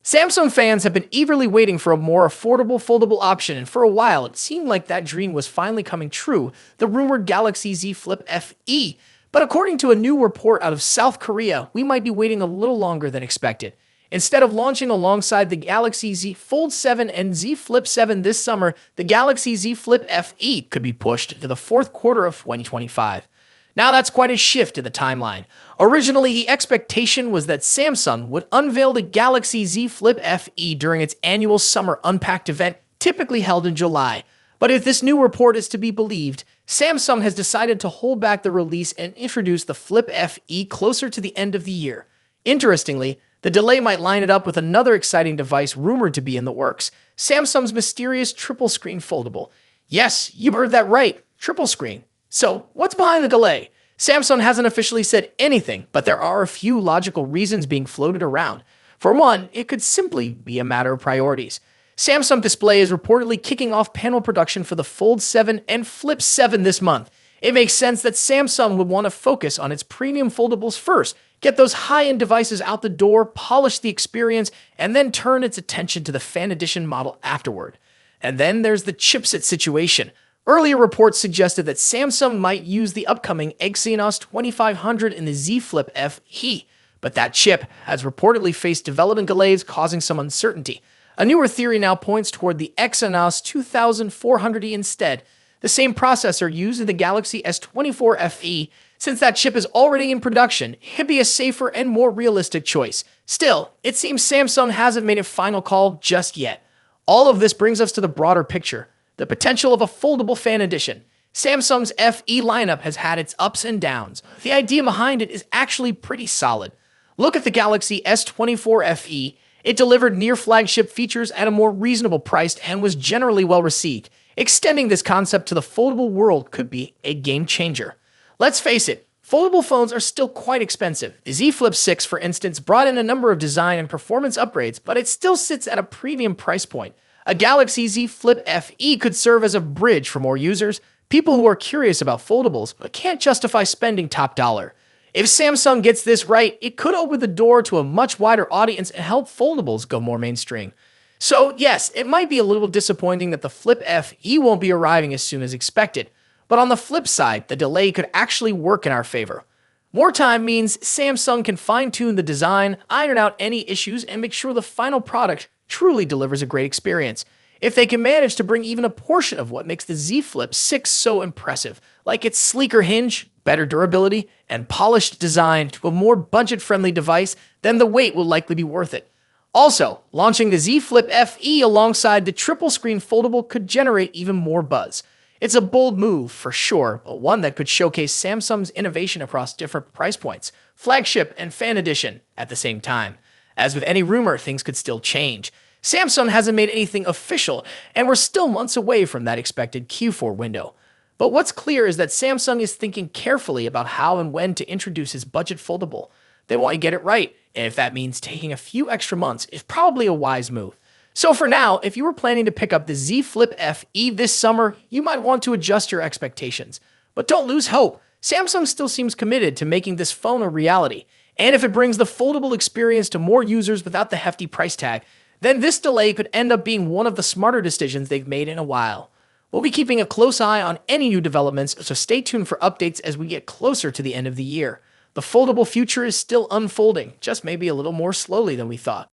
Samsung fans have been eagerly waiting for a more affordable foldable option, and for a while it seemed like that dream was finally coming true, the rumored Galaxy Z Flip FE. But according to a new report out of South Korea, we might be waiting a little longer than expected. Instead of launching alongside the Galaxy Z Fold 7 and Z Flip 7 this summer, the Galaxy Z Flip FE could be pushed to the fourth quarter of 2025. Now that's quite a shift in the timeline. Originally, the expectation was that Samsung would unveil the Galaxy Z Flip FE during its annual Summer Unpacked event, typically held in July. But if this new report is to be believed, Samsung has decided to hold back the release and introduce the Flip FE closer to the end of the year. Interestingly, the delay might line it up with another exciting device rumored to be in the works, Samsung's mysterious triple-screen foldable. Yes, you heard that right, triple screen. So, what's behind the delay? Samsung hasn't officially said anything, but there are a few logical reasons being floated around. For one, it could simply be a matter of priorities. Samsung Display is reportedly kicking off panel production for the Fold 7 and Flip 7 this month. It makes sense that Samsung would want to focus on its premium foldables first, get those high-end devices out the door, polish the experience, and then turn its attention to the Fan Edition model afterward. And then there's the chipset situation. Earlier reports suggested that Samsung might use the upcoming Exynos 2500 in the Z Flip FE, but that chip has reportedly faced development delays causing some uncertainty. A newer theory now points toward the Exynos 2400E instead, the same processor used in the Galaxy S24 FE. Since that chip is already in production, it could be a safer and more realistic choice. Still, it seems Samsung hasn't made a final call just yet. All of this brings us to the broader picture. The potential of a foldable fan edition. Samsung's FE lineup has had its ups and downs. The idea behind it is actually pretty solid. Look at the Galaxy S24 FE. It delivered near-flagship features at a more reasonable price and was generally well received. Extending this concept to the foldable world could be a game changer. Let's face it, foldable phones are still quite expensive. The Z Flip 6, for instance, brought in a number of design and performance upgrades, but it still sits at a premium price point. A Galaxy Z Flip FE could serve as a bridge for more users, people who are curious about foldables but can't justify spending top dollar. If Samsung gets this right, it could open the door to a much wider audience and help foldables go more mainstream. So yes, it might be a little disappointing that the Flip FE won't be arriving as soon as expected, but on the flip side, the delay could actually work in our favor. More time means Samsung can fine-tune the design, iron out any issues, and make sure the final product truly delivers a great experience. If they can manage to bring even a portion of what makes the Z Flip 6 so impressive, like its sleeker hinge, better durability, and polished design to a more budget-friendly device, then the wait will likely be worth it. Also, launching the Z Flip FE alongside the triple-screen foldable could generate even more buzz. It's a bold move, for sure, but one that could showcase Samsung's innovation across different price points, flagship and fan edition, at the same time. As with any rumor, things could still change. Samsung hasn't made anything official, and we're still months away from that expected Q4 window. But what's clear is that Samsung is thinking carefully about how and when to introduce its budget foldable. They want to get it right, and if that means taking a few extra months, it's probably a wise move. So for now, if you were planning to pick up the Z Flip FE this summer, you might want to adjust your expectations. But don't lose hope. Samsung still seems committed to making this phone a reality. And if it brings the foldable experience to more users without the hefty price tag, then this delay could end up being one of the smarter decisions they've made in a while. We'll be keeping a close eye on any new developments, so stay tuned for updates as we get closer to the end of the year. The foldable future is still unfolding, just maybe a little more slowly than we thought.